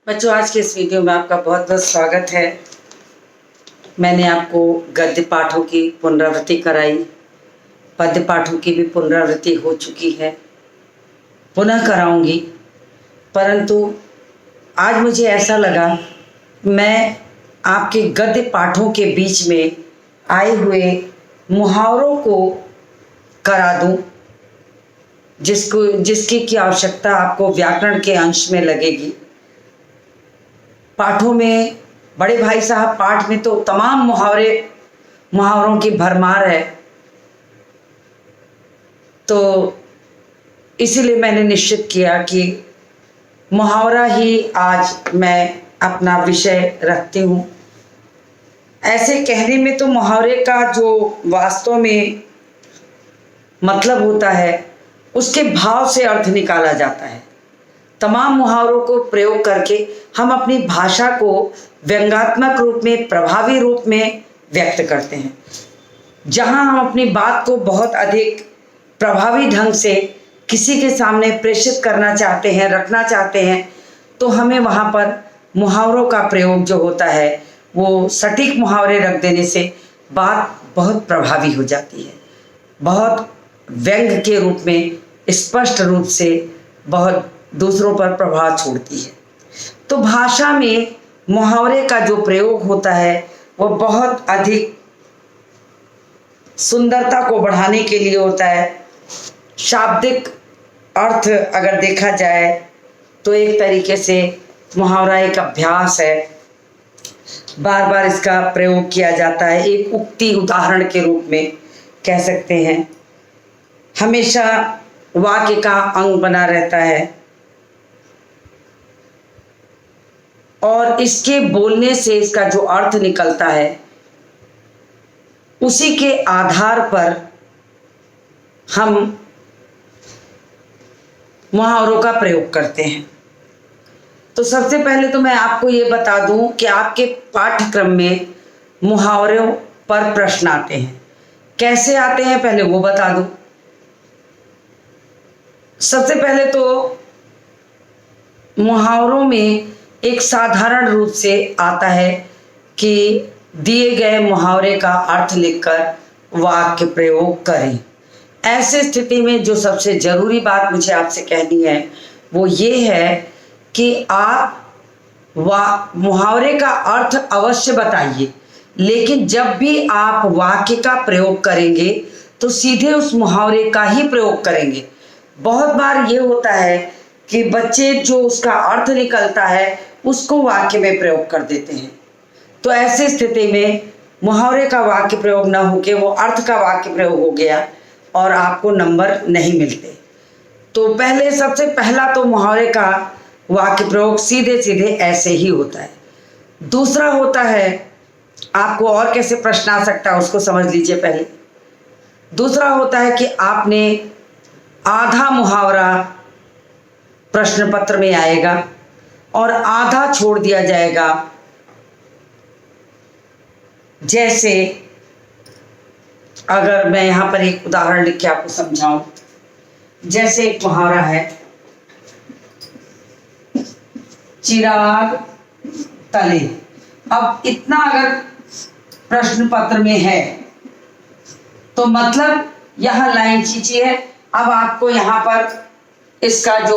बच्चों, आज के इस वीडियो में आपका बहुत बहुत स्वागत है। मैंने आपको गद्य पाठों की पुनरावृत्ति कराई, पद्य पाठों की भी पुनरावृत्ति हो चुकी है, पुनः कराऊंगी। परंतु आज मुझे ऐसा लगा मैं आपके गद्य पाठों के बीच में आए हुए मुहावरों को करा दूं, जिसकी की आवश्यकता आपको व्याकरण के अंश में लगेगी। पाठों में बड़े भाई साहब पाठ में तो तमाम मुहावरों की भरमार है, तो इसीलिए मैंने निश्चित किया कि मुहावरा ही आज मैं अपना विषय रखती हूँ। ऐसे कहने में तो मुहावरे का जो वास्तव में मतलब होता है उसके भाव से अर्थ निकाला जाता है। तमाम मुहावरों को प्रयोग करके हम अपनी भाषा को व्यंग्यात्मक रूप में, प्रभावी रूप में व्यक्त करते हैं। जहां हम अपनी बात को बहुत अधिक प्रभावी ढंग से किसी के सामने प्रेषित करना चाहते हैं, रखना चाहते हैं, तो हमें वहां पर मुहावरों का प्रयोग जो होता है वो सटीक मुहावरे रख देने से बात बहुत प्रभावी हो जाती है, बहुत व्यंग्य के रूप में, स्पष्ट रूप से बहुत दूसरों पर प्रभाव छोड़ती है। तो भाषा में मुहावरे का जो प्रयोग होता है वो बहुत अधिक सुंदरता को बढ़ाने के लिए होता है। शाब्दिक अर्थ अगर देखा जाए तो एक तरीके से मुहावरा एक अभ्यास है, बार बार इसका प्रयोग किया जाता है। एक उक्ति उदाहरण के रूप में कह सकते हैं, हमेशा वाक्य का अंग बना रहता है और इसके बोलने से इसका जो अर्थ निकलता है उसी के आधार पर हम मुहावरों का प्रयोग करते हैं। तो सबसे पहले तो मैं आपको ये बता दूं कि आपके पाठ्यक्रम में मुहावरों पर प्रश्न आते हैं। कैसे आते हैं पहले वो बता दूं। सबसे पहले तो मुहावरों में एक साधारण रूप से आता है कि दिए गए मुहावरे का अर्थ लिखकर वाक्य प्रयोग करें। ऐसे स्थिति में जो सबसे जरूरी बात मुझे आपसे कहनी है वो ये है कि आप मुहावरे का अर्थ अवश्य बताइए, लेकिन जब भी आप वाक्य का प्रयोग करेंगे तो सीधे उस मुहावरे का ही प्रयोग करेंगे। बहुत बार ये होता है कि बच्चे जो उसका अर्थ निकलता है उसको वाक्य में प्रयोग कर देते हैं, तो ऐसे स्थिति में मुहावरे का वाक्य प्रयोग न होके वो अर्थ का वाक्य प्रयोग हो गया और आपको नंबर नहीं मिलते। तो पहले सबसे पहला तो मुहावरे का वाक्य प्रयोग सीधे सीधे ऐसे ही होता है। दूसरा होता है, आपको और कैसे प्रश्न आ सकता है उसको समझ लीजिए पहले। दूसरा होता है कि आपने आधा मुहावरा प्रश्न पत्र में आएगा और आधा छोड़ दिया जाएगा। जैसे अगर मैं यहाँ पर एक उदाहरण लिख के आपको समझाऊं, जैसे एक मुहावरा है, चिराग तले। अब इतना अगर प्रश्न पत्र में है तो मतलब यह लाइन खींची है। अब आपको यहाँ पर इसका जो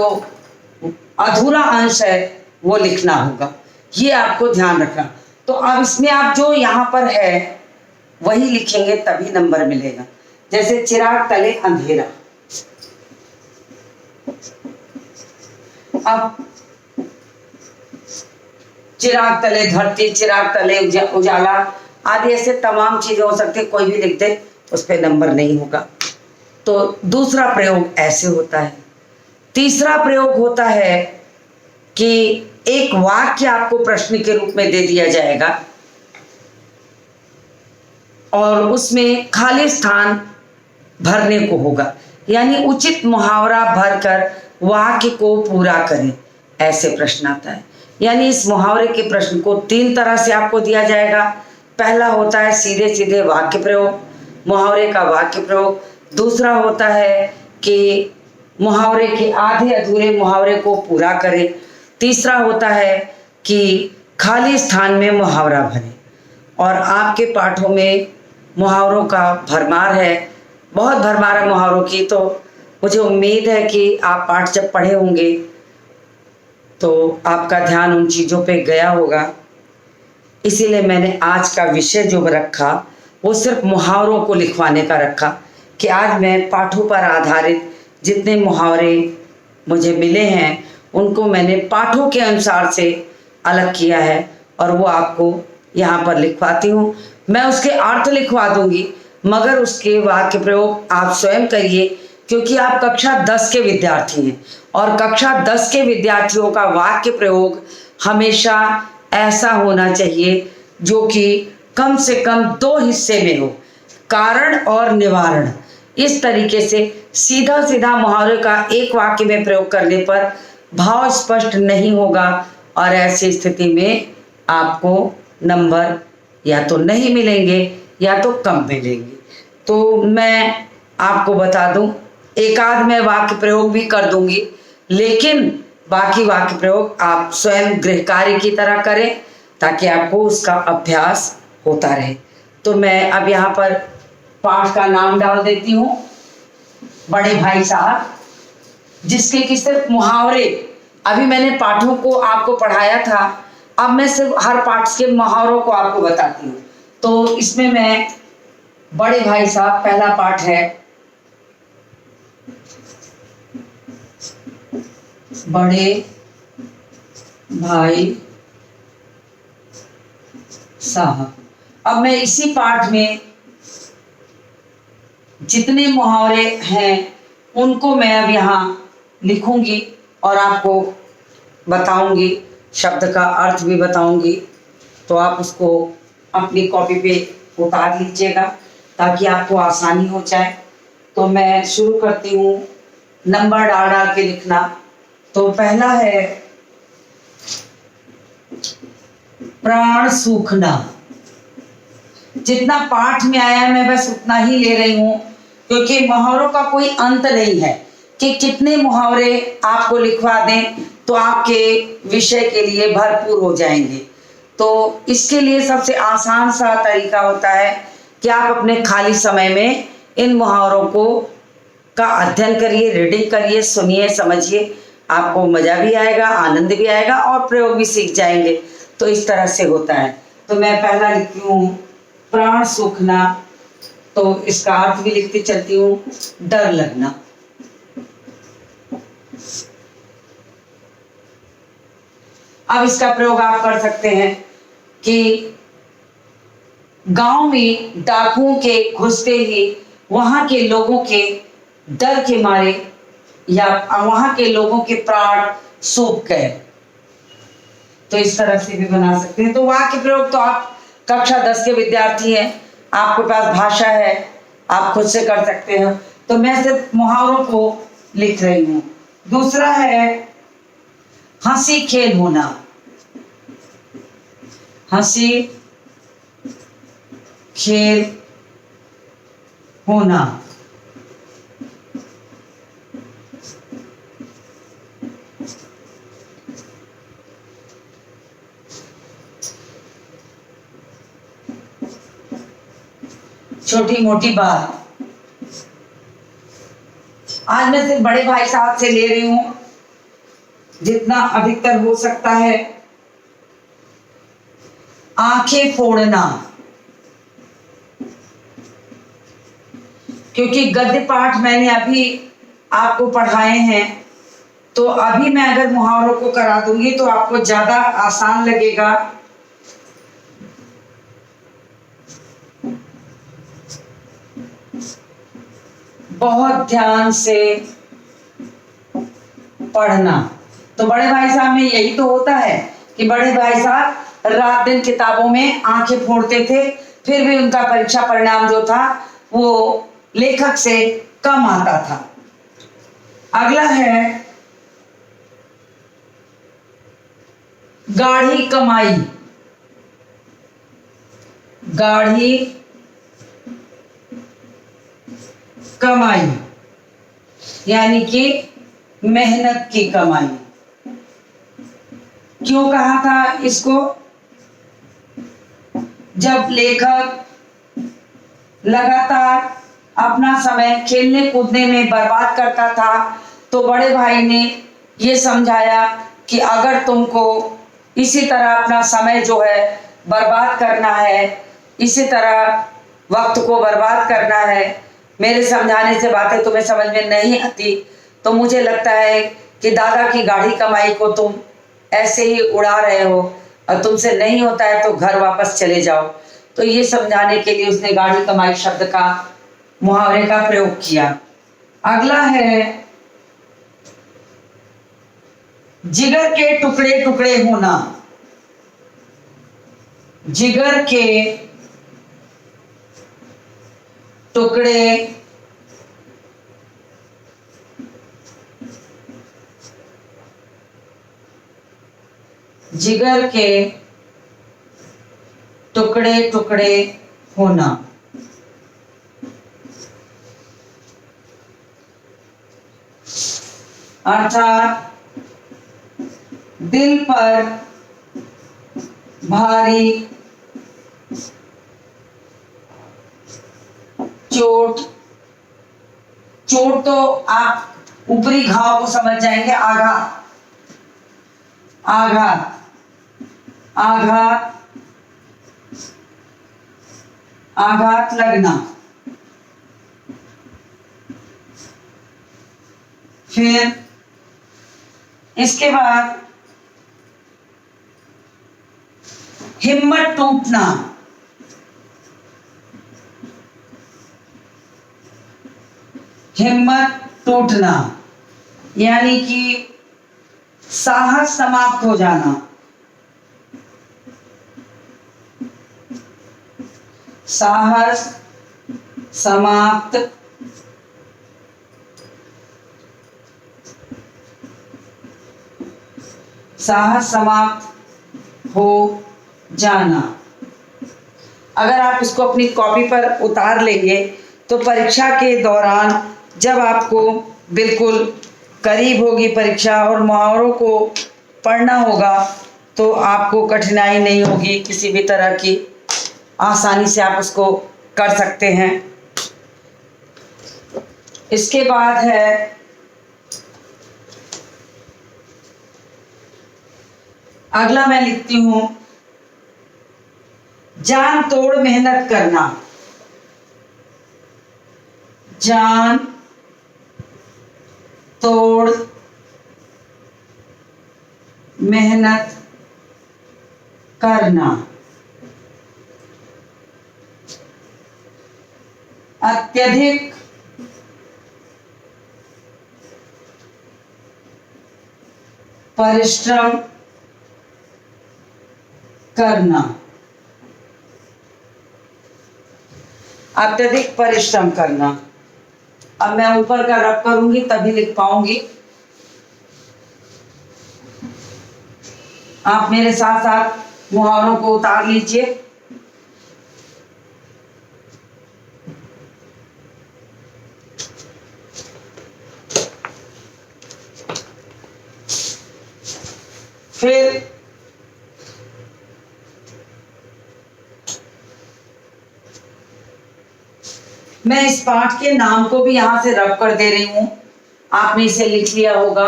अधूरा अंश है वो लिखना होगा, ये आपको ध्यान रखना। तो अब इसमें आप जो यहाँ पर है वही लिखेंगे तभी नंबर मिलेगा। जैसे चिराग तले अंधेरा। अब चिराग तले धरती, चिराग तले उजाला आदि ऐसे तमाम चीजें हो सकती है, कोई भी लिख दे उस पर नंबर नहीं होगा। तो दूसरा प्रयोग ऐसे होता है। तीसरा प्रयोग होता है कि एक वाक्य आपको प्रश्न के रूप में दे दिया जाएगा और उसमें खाली स्थान भरने को होगा, यानी उचित मुहावरा भरकर वाक्य को पूरा करें, ऐसे प्रश्न आता है। यानी इस मुहावरे के प्रश्न को तीन तरह से आपको दिया जाएगा। पहला होता है सीधे सीधे वाक्य प्रयोग, मुहावरे का वाक्य प्रयोग। दूसरा होता है कि मुहावरे के आधे अधूरे मुहावरे को पूरा करें। तीसरा होता है कि खाली स्थान में मुहावरा भरें। और आपके पाठों में मुहावरों का भरमार है, बहुत भरमार है मुहावरों की। तो मुझे उम्मीद है कि आप पाठ जब पढ़े होंगे तो आपका ध्यान उन चीज़ों पे गया होगा। इसीलिए मैंने आज का विषय जो रखा वो सिर्फ मुहावरों को लिखवाने का रखा, कि आज मैं पाठों पर आधारित जितने मुहावरे मुझे मिले हैं उनको मैंने पाठों के अनुसार से अलग किया है और वो आपको यहाँ पर लिखवाती हूँ। मैं उसके अर्थ लिखवा दूंगी, मगर उसके वाक्य प्रयोग आप स्वयं करिए, क्योंकि आप कक्षा 10 के विद्यार्थी हैं और कक्षा 10 के विद्यार्थियों का वाक्य प्रयोग हमेशा ऐसा होना चाहिए जो कि कम से कम 2 हिस्से में हो, कारण और निवारण। इस तरीके से सीधा सीधा मुहावरे का एक वाक्य में प्रयोग करने पर भाव स्पष्ट नहीं होगा और ऐसी स्थिति में आपको नंबर या तो नहीं मिलेंगे या तो कम मिलेंगे। तो मैं आपको बता दूं, एक आध मैं वाक्य प्रयोग भी कर दूंगी, लेकिन बाकी वाक्य प्रयोग आप स्वयं गृह कार्य की तरह करें ताकि आपको उसका अभ्यास होता रहे। तो मैं अब यहाँ पर पाठ का नाम डाल देती हूँ, बड़े भाई साहब, जिसके कि सिर्फ मुहावरे, अभी मैंने पाठों को आपको पढ़ाया था, अब मैं सिर्फ हर पाठ के मुहावरों को आपको बताती हूँ। तो इसमें मैं बड़े भाई साहब, पहला पाठ है बड़े भाई साहब। अब मैं इसी पाठ में जितने मुहावरे हैं उनको मैं अब यहाँ लिखूंगी और आपको बताऊंगी, शब्द का अर्थ भी बताऊंगी। तो आप उसको अपनी कॉपी पे उतार लीजिएगा ताकि आपको आसानी हो जाए। तो मैं शुरू करती हूँ नंबर डाल डाल के लिखना। तो पहला है प्राण सूखना। जितना पाठ में आया मैं बस उतना ही ले रही हूँ, क्योंकि मुहावरों का कोई अंत नहीं है कि कितने मुहावरे आपको लिखवा दें तो आपके विषय के लिए भरपूर हो जाएंगे। तो इसके लिए सबसे आसान सा तरीका होता है कि आप अपने खाली समय में इन मुहावरों को का अध्ययन करिए, रीडिंग करिए, सुनिए, समझिए। आपको मज़ा भी आएगा, आनंद भी आएगा और प्रयोग भी सीख जाएंगे। तो इस तरह से होता है। तो मैं पहला लिखती हूँ प्राण सूखना, तो इसका अर्थ भी लिखती चलती हूँ डर लगना। अब इसका प्रयोग आप कर सकते हैं कि गांव में डाकुओं के घुसते ही वहां के लोगों के डर के मारे या वहां के लोगों के प्राण सूख गए। तो इस तरह से भी बना सकते हैं। तो वाक्य प्रयोग तो आप कक्षा 10 के विद्यार्थी हैं, आपके पास भाषा है, आप खुद से कर सकते हैं। तो मैं सिर्फ मुहावरों को लिख रही हूँ। दूसरा है हंसी खेल होना। हंसी खेल होना। छोटी मोटी बात। आज मैं सिर्फ बड़े भाई साहब से ले रही हूं, जितना अधिकतर हो सकता है। आंखें फोड़ना, क्योंकि गद्य पाठ मैंने अभी आपको पढ़ाए हैं, तो अभी मैं अगर मुहावरों को करा दूंगी तो आपको ज्यादा आसान लगेगा। बहुत ध्यान से पढ़ना। तो बड़े भाई साहब में यही तो होता है कि बड़े भाई साहब रात दिन किताबों में आंखें फोड़ते थे, फिर भी उनका परीक्षा परिणाम जो था वो लेखक से कम आता था। अगला है गाढ़ी कमाई। गाढ़ी कमाई यानी कि मेहनत की कमाई। क्यों कहा था इसको? जब लेखक लगातार अपना समय खेलने कूदने में बर्बाद करता था तो बड़े भाई ने ये समझाया कि अगर तुमको इसी तरह अपना समय जो है बर्बाद करना है, इसी तरह वक्त को बर्बाद करना है, मेरे समझाने से बातें तुम्हें समझ में नहीं आती, तो मुझे लगता है कि दादा की गाढ़ी कमाई को तुम ऐसे ही उड़ा रहे हो और तुमसे नहीं होता है तो घर वापस चले जाओ। तो ये समझाने के लिए उसने गाढ़ी कमाई शब्द का, मुहावरे का प्रयोग किया। अगला है जिगर के टुकड़े टुकड़े होना। जिगर के टुकड़े जिगर के टुकड़े टुकड़े होना। अर्थात दिल पर भारी चोट, चोट तो आप ऊपरी घाव को समझ जाएंगे, आघात, आघात, आघात, आघात लगना। फिर इसके बाद हिम्मत टूटना। हिम्मत टूटना यानी कि साहस समाप्त हो जाना। साहस समाप्त साहस समाप्त हो जाना। अगर आप इसको अपनी कॉपी पर उतार लेंगे तो परीक्षा के दौरान जब आपको बिल्कुल करीब होगी परीक्षा और मुहावरों को पढ़ना होगा तो आपको कठिनाई नहीं होगी किसी भी तरह की, आसानी से आप उसको कर सकते हैं। इसके बाद है अगला, मैं लिखती हूं जान तोड़ मेहनत करना। जान तोड़ मेहनत करना। अत्यधिक परिश्रम करना। अत्यधिक परिश्रम करना। अब मैं ऊपर का रब करूंगी तभी लिख पाऊंगी। आप मेरे साथ साथ मुहावरों को उतार लीजिए। फिर मैं इस पाठ के नाम को भी यहां से रब कर दे रही हूं। आपने इसे लिख लिया होगा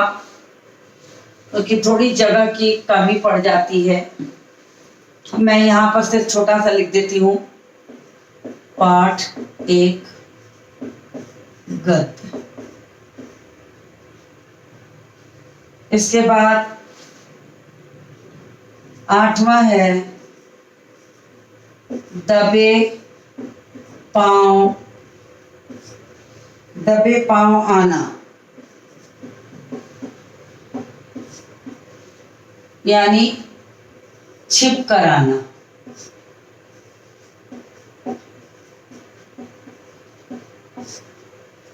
क्योंकि थोड़ी जगह की कमी पड़ जाती है। मैं यहां पर सिर्फ छोटा सा लिख देती हूं, पाठ एक गद्य। इसके बाद 8वां है दबे पांव आना, यानी छिप कर आना।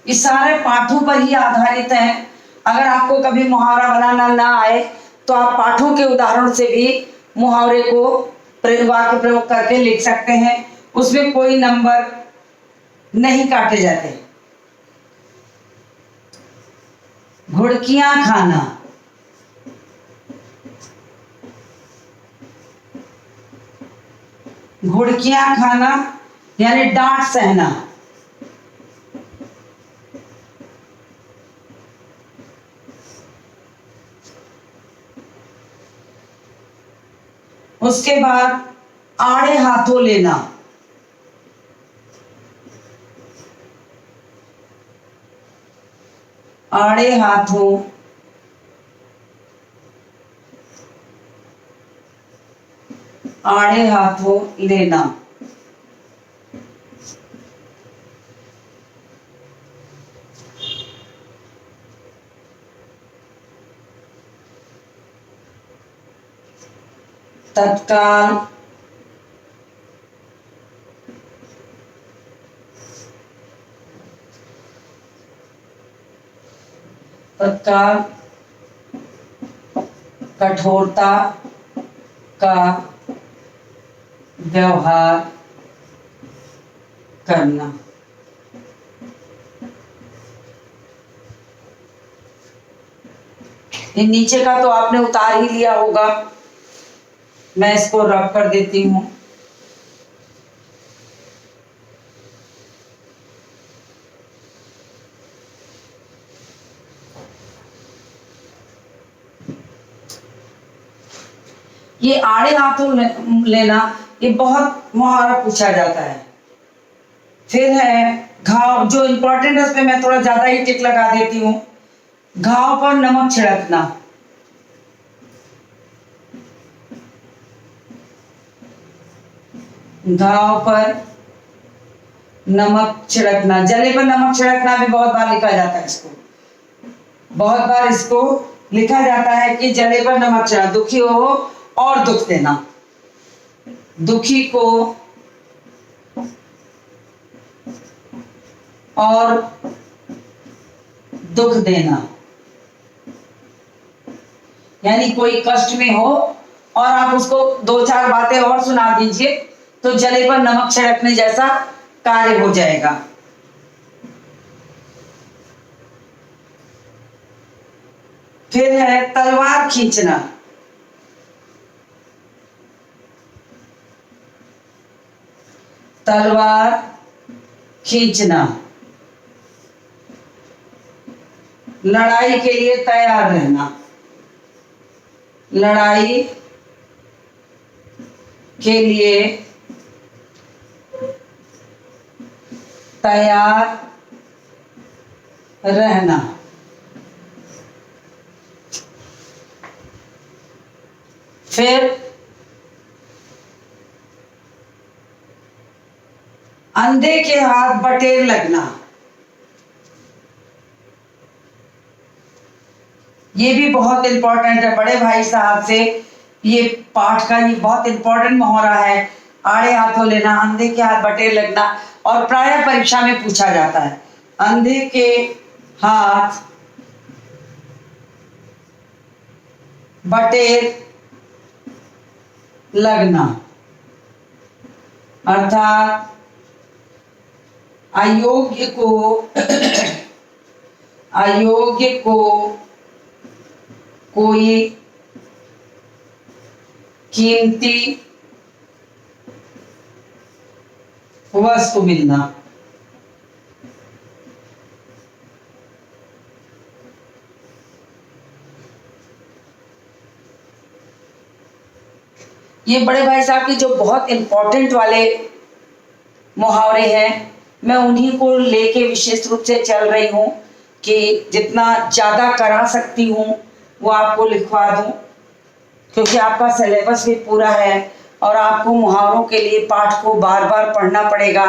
ये सारे पाठों पर ही आधारित हैं। अगर आपको कभी मुहावरा बनाना ना आए तो आप पाठों के उदाहरण से भी मुहावरे को वाक्य प्रयोग करके लिख सकते हैं। उसमें कोई नंबर नहीं काटे जाते। घुड़कियां खाना, घुड़कियां खाना यानी डांट सहना। उसके बाद आड़े हाथों लेना। आड़े हाथों आड़े हाथों लेना। तत्काल तत्काल कठोरता का व्यवहार करना। ये नीचे का तो आपने उतार ही लिया होगा, मैं इसको रब कर देती हूं। ये आड़े हाथों लेना, ये बहुत मुहावरा पूछा जाता है। फिर है घाव, जो इंपॉर्टेंट है उसमें मैं थोड़ा ज्यादा ही टिक लगा देती हूँ। घाव पर नमक छिड़कना। घाव पर नमक छिड़कना, जले पर नमक छिड़कना भी बहुत बार लिखा जाता है। इसको बहुत बार इसको लिखा जाता है कि जले पर नमक छिड़कना, दुखी हो और दुख देना, दुखी को और दुख देना। यानी कोई कष्ट में हो और आप उसको दो चार बातें और सुना दीजिए तो जले पर नमक छिड़कने जैसा कार्य हो जाएगा। फिर है तलवार खींचना। तलवार खींचना, लड़ाई के लिए तैयार रहना। लड़ाई के लिए तैयार रहना। फिर अंधे के हाथ बटेर लगना। ये भी बहुत इंपॉर्टेंट है बड़े भाई साहब से, ये पाठ का ये बहुत इंपॉर्टेंट मुहावरा है। आड़े हाथों लेना, अंधे के हाथ बटेर लगना, और प्रायः परीक्षा में पूछा जाता है। अंधे के हाथ बटेर लगना अर्थात अयोग्य को कोई कीमती वस्तु मिलना। ये बड़े भाई साहब की जो बहुत इंपॉर्टेंट वाले मुहावरे हैं, मैं उन्हीं को लेके विशेष रूप से चल रही हूँ कि जितना ज़्यादा करा सकती हूँ वो आपको लिखवा दूँ, क्योंकि आपका सिलेबस भी पूरा है और आपको मुहावरों के लिए पाठ को बार बार पढ़ना पड़ेगा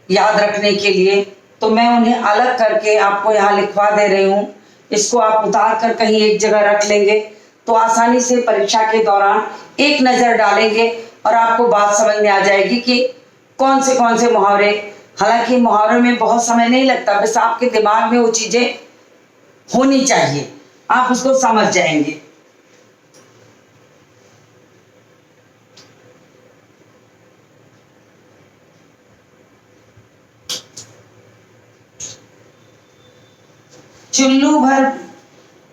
याद रखने के लिए। तो मैं उन्हें अलग करके आपको यहाँ लिखवा दे रही हूँ। इसको आप उतार कर कहीं एक जगह रख लेंगे तो आसानी से परीक्षा के दौरान एक नज़र डालेंगे और आपको बात समझ में आ जाएगी कि कौन से मुहावरे। हालांकि मुहावरे में बहुत समय नहीं लगता, बस आपके दिमाग में वो चीज़ें होनी चाहिए, आप उसको समझ जाएंगे।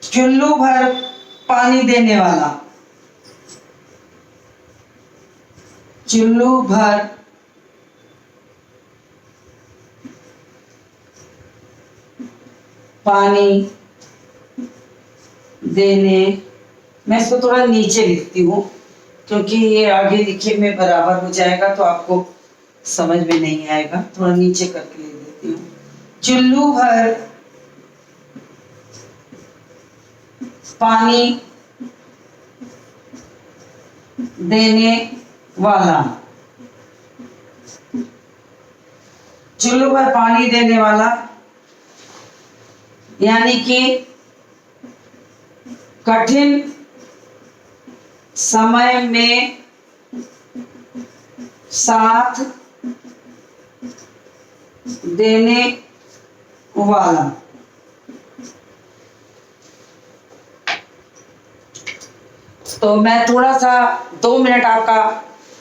चुल्लू भर पानी देने वाला, चुल्लू भर पानी देने, मैं इसको थोड़ा नीचे लिखती हूँ क्योंकि ये आगे लिखे में बराबर हो जाएगा तो आपको समझ में नहीं आएगा, थोड़ा नीचे करके लिख देती हूँ। चुल्लू भर पानी देने वाला, चुल्लू भर पानी देने वाला यानी कि कठिन समय में साथ देने वाला। तो मैं थोड़ा सा 2 मिनट आपका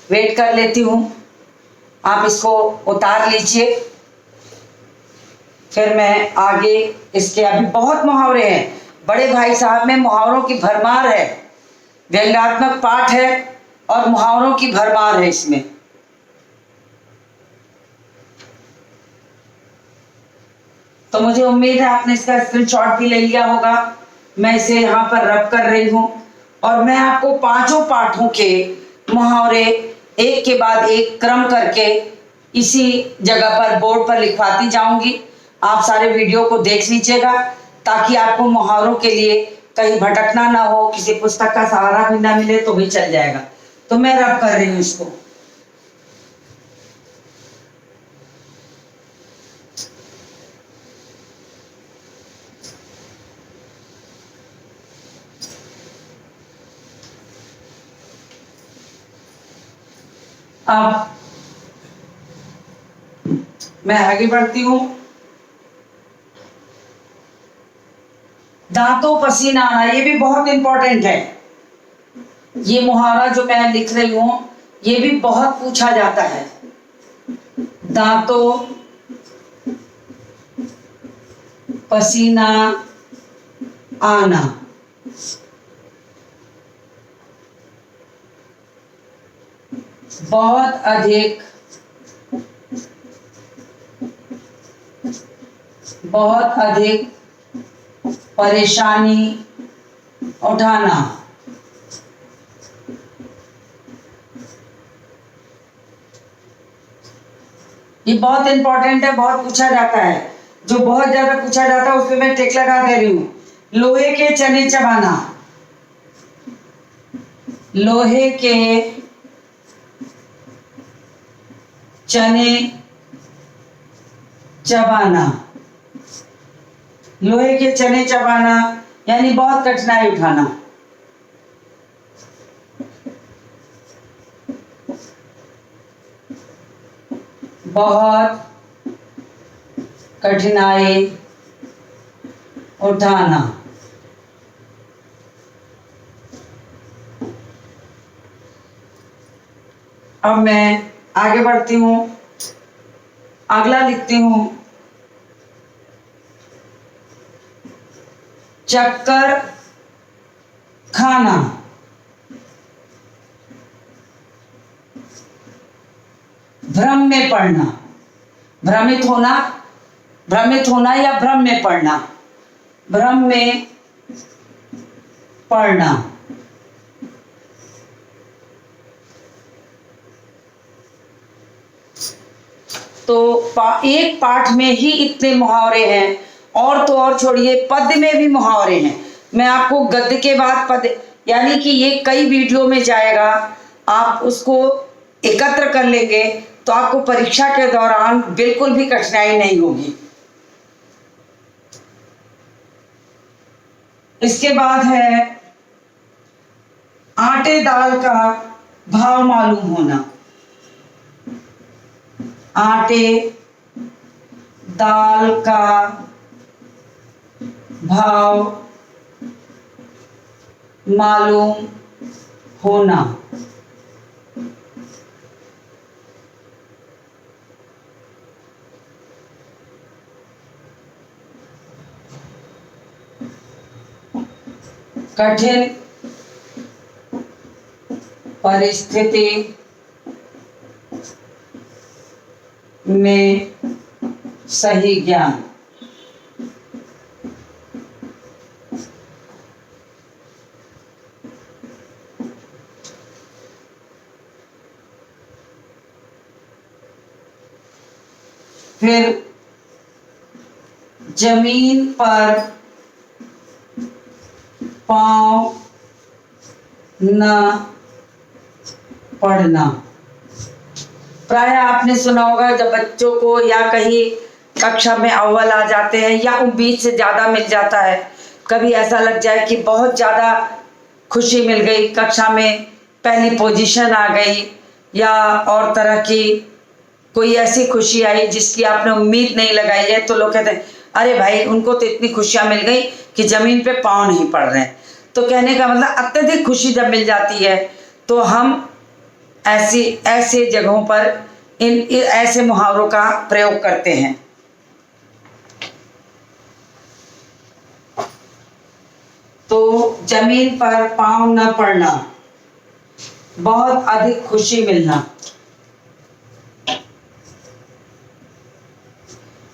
वेट कर लेती हूँ, आप इसको उतार लीजिए, फिर मैं आगे इसके अभी बहुत मुहावरे हैं बड़े भाई साहब में, मुहावरों की भरमार है, व्यंग्यात्मक पाठ है और मुहावरों की भरमार है इसमें। तो मुझे उम्मीद है आपने इसका स्क्रीनशॉट भी ले लिया होगा। मैं इसे यहाँ पर रब कर रही हूँ और मैं आपको 5 पाठों के मुहावरे एक के बाद एक क्रम करके इसी जगह पर बोर्ड पर लिखवाती जाऊंगी। आप सारे वीडियो को देख लीजिएगा ताकि आपको मुहावरों के लिए कहीं भटकना ना हो, किसी पुस्तक का सहारा भी ना मिले तो भी चल जाएगा। तो मैं रब कर रही हूँ इसको। अब मैं आगे बढ़ती हूं। दांतों पसीना आना, ये भी बहुत इंपॉर्टेंट है। ये मुहावरा जो मैं लिख रही हूं ये भी बहुत पूछा जाता है। दांतों पसीना आना, बहुत अधिक परेशानी उठाना। ये बहुत इंपॉर्टेंट है, बहुत पूछा जाता है। जो बहुत ज्यादा पूछा जाता है उसमें मैं टिक लगा दे रही हूं। लोहे के चने चबाना, लोहे के चने चबाना, लोहे के चने चबाना यानी बहुत कठिनाई उठाना। बहुत कठिनाई उठाना। अब मैं आगे बढ़ती हूं, अगला लिखती हूं। चक्कर खाना, भ्रम में पड़ना, भ्रमित होना या भ्रम में पड़ना, भ्रम में पड़ना। तो एक पाठ में ही इतने मुहावरे हैं, और तो और छोड़िए पद्य में भी मुहावरे हैं। मैं आपको गद्य के बाद पद्य, यानी कि ये कई वीडियो में जाएगा, आप उसको एकत्र कर लेंगे तो आपको परीक्षा के दौरान बिल्कुल भी कठिनाई नहीं होगी। इसके बाद है आटे दाल का भाव मालूम होना, आटे दाल का भाव मालूम होना। कठिन परिस्थिति में सही ज्ञान। फिर जमीन पर पांव न पड़ना। प्राय आपने सुना होगा जब बच्चों को या कहीं कक्षा में अव्वल आ जाते हैं या उम्मीद से ज़्यादा मिल जाता है, कभी ऐसा लग जाए कि बहुत ज़्यादा खुशी मिल गई, कक्षा में पहली पोजीशन आ गई या और तरह की कोई ऐसी खुशी आई जिसकी आपने उम्मीद नहीं लगाई है, तो लोग कहते हैं अरे भाई उनको तो इतनी खुशियाँ मिल गई कि ज़मीन पे पाँव नहीं पड़ रहे हैं। तो कहने का मतलब अत्यधिक खुशी जब मिल जाती है तो हम ऐसे जगहों पर ऐसे मुहावरों का प्रयोग करते हैं। तो जमीन पर पाँव न पड़ना, बहुत अधिक खुशी मिलना,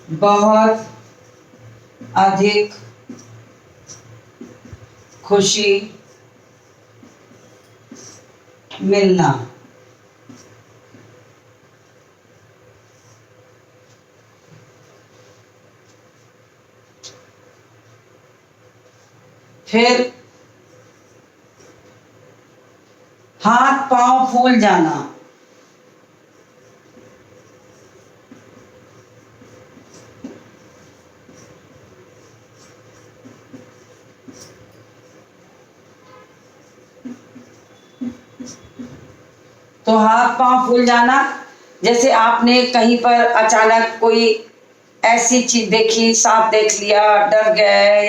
बहुत अधिक खुशी मिलना। फिर हाथ पांव फूल जाना, तो हाथ पांव फूल जाना जैसे आपने कहीं पर अचानक कोई ऐसी चीज देखी, सांप देख लिया, डर गए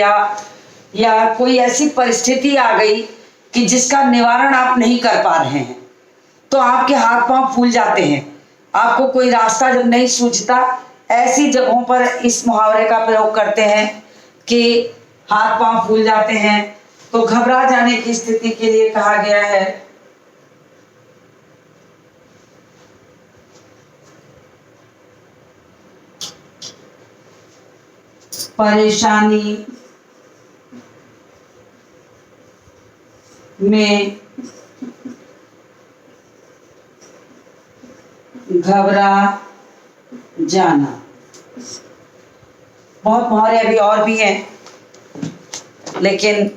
या कोई ऐसी परिस्थिति आ गई कि जिसका निवारण आप नहीं कर पा रहे हैं, तो आपके हाथ पांव फूल जाते हैं। आपको कोई रास्ता जब नहीं सूझता, ऐसी जगहों पर इस मुहावरे का प्रयोग करते हैं कि हाथ पांव फूल जाते हैं। तो घबरा जाने की स्थिति के लिए कहा गया है परेशानी में घबरा जाना। बहुत मुहावरे अभी और भी हैं, लेकिन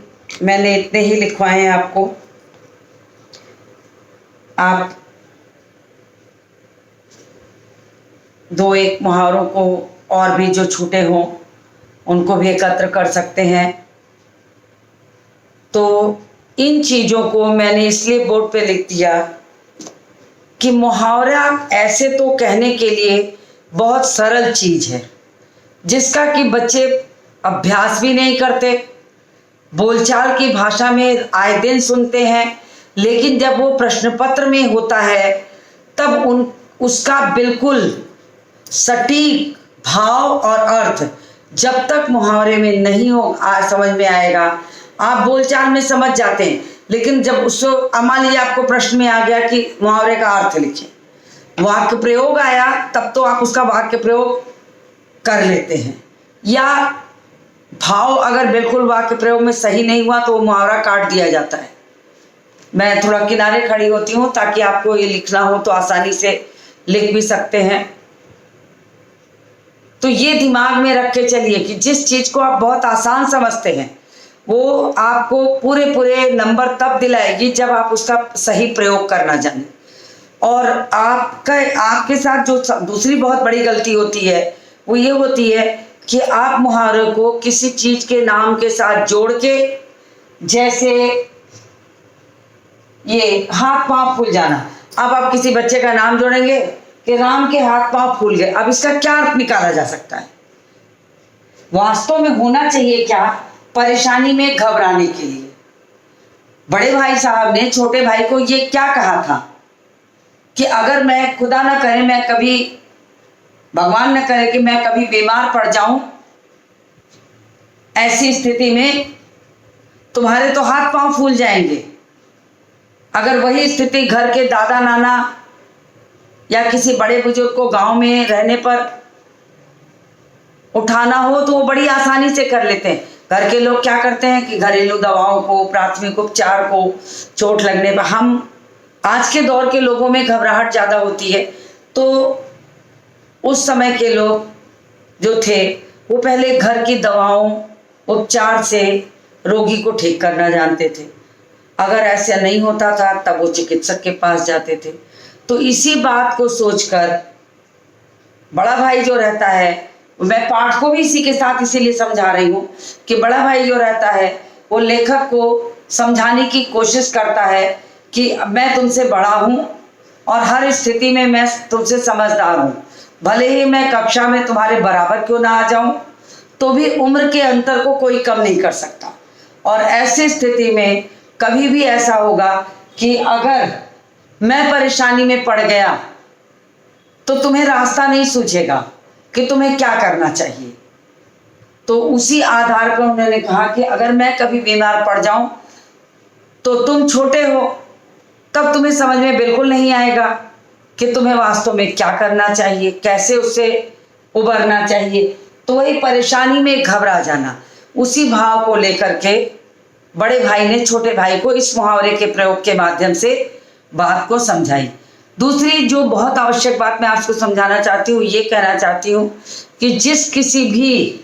मैंने इतने ही लिखवाए हैं आपको। आप दो एक मुहावरों को और भी जो छूटे हों उनको भी एकत्र कर सकते हैं। तो इन चीज़ों को मैंने इसलिए बोर्ड पे लिख दिया कि मुहावरा ऐसे तो कहने के लिए बहुत सरल चीज़ है जिसका कि बच्चे अभ्यास भी नहीं करते, बोलचाल की भाषा में आए दिन सुनते हैं, लेकिन जब वो प्रश्न पत्र में होता है तब उसका बिल्कुल सटीक भाव और अर्थ जब तक मुहावरे में नहीं समझ में आएगा। आप बोलचाल में समझ जाते हैं, लेकिन जब उसको मान लीजिए आपको प्रश्न में आ गया कि मुहावरे का अर्थ लिखें, वाक्य प्रयोग आया, तब तो आप उसका वाक्य प्रयोग कर लेते हैं, या भाव अगर बिल्कुल वाक्य प्रयोग में सही नहीं हुआ तो वो मुहावरा काट दिया जाता है। मैं थोड़ा किनारे खड़ी होती हूँ ताकि आपको ये लिखना हो तो आसानी से लिख भी सकते हैं। तो ये दिमाग में रख के चलिए कि जिस चीज़ को आप बहुत आसान समझते हैं वो आपको पूरे नंबर तब दिलाएगी जब आप उसका सही प्रयोग करना जाने। और आपके साथ जो दूसरी बहुत बड़ी गलती होती है वो ये होती है कि आप मुहावरे को किसी चीज़ के नाम के साथ जोड़ के, जैसे ये हाथ पांव फूल जाना, अब आप किसी बच्चे का नाम जोड़ेंगे कि राम के हाथ पांव फूल गए, अब इसका क्या अर्थ निकाला जा सकता है? वास्तव में होना चाहिए क्या? परेशानी में घबराने के लिए। बड़े भाई साहब ने छोटे भाई को ये क्या कहा था कि अगर मैं, खुदा न करे, मैं कभी, भगवान न करे कि मैं कभी बीमार पड़ जाऊं, ऐसी स्थिति में तुम्हारे तो हाथ पांव फूल जाएंगे। अगर वही स्थिति घर के दादा नाना या किसी बड़े बुजुर्ग को गांव में रहने पर उठाना हो तो वो बड़ी आसानी से कर लेते हैं। घर के लोग क्या करते हैं कि घरेलू दवाओं को, प्राथमिक उपचार को, चोट लगने पर, हम आज के दौर के लोगों में घबराहट ज़्यादा होती है, तो उस समय के लोग जो थे वो पहले घर की दवाओं, उपचार से रोगी को ठीक करना जानते थे। अगर ऐसा नहीं होता था तब वो चिकित्सक के पास जाते थे। तो इसी बात को सोचकर बड़ा भाई जो रहता है, मैं पाठ को भी इसी के साथ इसीलिए समझा रही हूँ कि बड़ा भाई जो रहता है वो लेखक को समझाने की कोशिश करता है कि मैं तुमसे बड़ा हूँ और हर स्थिति में मैं तुमसे समझदार हूँ। भले ही मैं कक्षा में तुम्हारे बराबर क्यों ना आ जाऊं, तो भी उम्र के अंतर को कोई कम नहीं कर सकता। और ऐसी स्थिति में कभी भी ऐसा होगा कि अगर मैं परेशानी में पड़ गया तो तुम्हें रास्ता नहीं सूझेगा कि तुम्हें क्या करना चाहिए। तो उसी आधार पर उन्होंने कहा कि अगर मैं कभी बीमार पड़ जाऊं तो तुम छोटे हो, तब तुम्हें समझ में बिल्कुल नहीं आएगा कि तुम्हें वास्तव में क्या करना चाहिए, कैसे उससे उबरना चाहिए। तो वही परेशानी में घबरा जाना, उसी भाव को लेकर के बड़े भाई ने छोटे भाई को इस मुहावरे के प्रयोग के माध्यम से बात को समझाई। दूसरी जो बहुत आवश्यक बात मैं आपको समझाना चाहती हूँ, ये कहना चाहती हूँ कि जिस किसी भी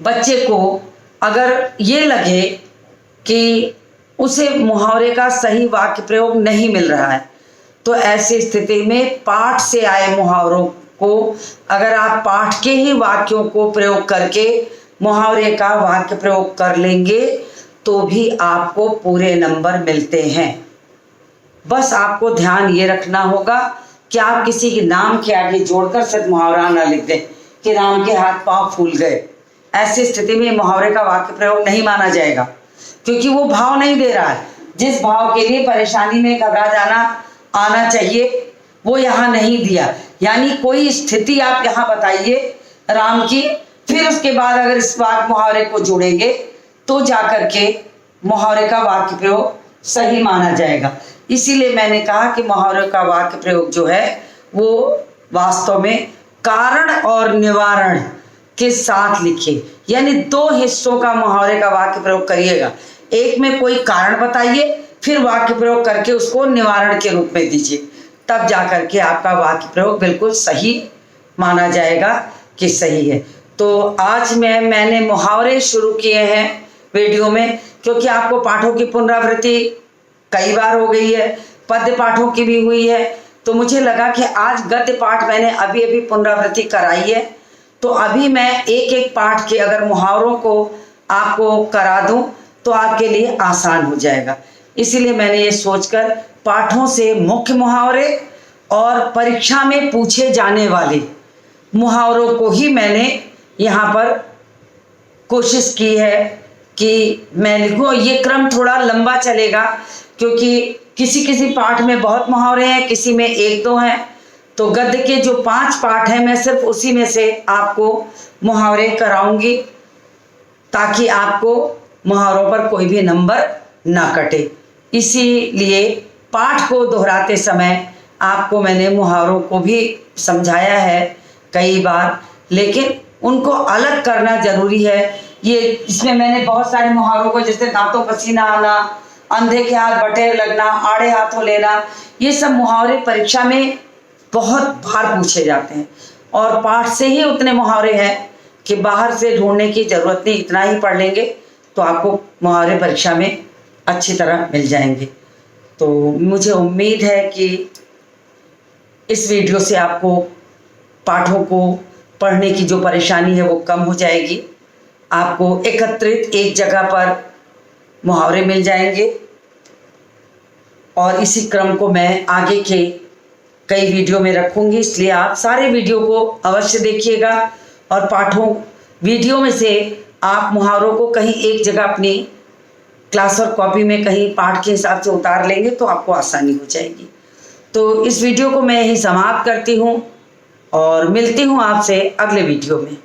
बच्चे को अगर ये लगे कि उसे मुहावरे का सही वाक्य प्रयोग नहीं मिल रहा है, तो ऐसी स्थिति में पाठ से आए मुहावरों को अगर आप पाठ के ही वाक्यों को प्रयोग करके मुहावरे का वाक्य प्रयोग कर लेंगे तो भी आपको पूरे नंबर मिलते हैं। बस आपको ध्यान ये रखना होगा कि आप किसी के नाम के आगे जोड़कर सिर्फ मुहावरा ना लिख दें कि राम के हाथ पांव फूल गए। ऐसी स्थिति में मुहावरे का वाक्य प्रयोग नहीं माना जाएगा, क्योंकि वो भाव नहीं दे रहा है। जिस भाव के लिए परेशानी में घबरा जाना आना चाहिए वो यहाँ नहीं दिया। यानी कोई स्थिति आप यहाँ बताइए राम की, फिर उसके बाद अगर इस वाक्य मुहावरे को जोड़ेंगे तो जाकर के मुहावरे का वाक्य प्रयोग सही माना जाएगा। इसीलिए मैंने कहा कि मुहावरे का वाक्य प्रयोग जो है वो वास्तव में कारण और निवारण के साथ लिखिए। यानी दो हिस्सों का मुहावरे का वाक्य प्रयोग करिएगा। एक में कोई कारण बताइए, फिर वाक्य प्रयोग करके उसको निवारण के रूप में दीजिए, तब जाकर के आपका वाक्य प्रयोग बिल्कुल सही माना जाएगा कि सही है। तो आज मैंने मुहावरे शुरू किए हैं वीडियो में, क्योंकि आपको पाठों की पुनरावृत्ति कई बार हो गई है, पद्य पाठों की भी हुई है, तो मुझे लगा कि आज गद्य पाठ मैंने अभी अभी पुनरावृत्ति कराई है, तो अभी मैं एक एक पाठ के अगर मुहावरों को आपको करा दूं तो आपके लिए आसान हो जाएगा। इसीलिए मैंने ये सोचकर पाठों से मुख्य मुहावरे और परीक्षा में पूछे जाने वाले मुहावरों को ही मैंने यहाँ पर कोशिश की है कि मैं लिखूँ। ये क्रम थोड़ा लंबा चलेगा, क्योंकि किसी किसी पाठ में बहुत मुहावरे हैं, किसी में एक दो हैं। तो गद्य के जो 5 पाठ हैं मैं सिर्फ उसी में से आपको मुहावरे कराऊंगी, ताकि आपको मुहावरों पर कोई भी नंबर ना कटे। इसीलिए पाठ को दोहराते समय आपको मैंने मुहावरों को भी समझाया है कई बार, लेकिन उनको अलग करना जरूरी है। ये इसमें मैंने बहुत सारे मुहावरों को, जैसे दांतों पसीना आना, अंधे के हाथ बटेर लगना, आड़े हाथों लेना, ये सब मुहावरे परीक्षा में बहुत बार पूछे जाते हैं और पाठ से ही उतने मुहावरे हैं कि बाहर से ढूंढने की जरूरत नहीं। इतना ही पढ़ लेंगे तो आपको मुहावरे परीक्षा में अच्छी तरह मिल जाएंगे। तो मुझे उम्मीद है कि इस वीडियो से आपको पाठों को पढ़ने की जो परेशानी है वो कम हो जाएगी। आपको एकत्रित एक जगह पर मुहावरे मिल जाएंगे और इसी क्रम को मैं आगे के कई वीडियो में रखूंगी, इसलिए आप सारे वीडियो को अवश्य देखिएगा और पाठों वीडियो में से आप मुहावरों को कहीं एक जगह अपनी क्लास और कॉपी में कहीं पाठ के हिसाब से उतार लेंगे तो आपको आसानी हो जाएगी। तो इस वीडियो को मैं यहीं समाप्त करती हूँ और मिलती हूँ आपसे अगले वीडियो में।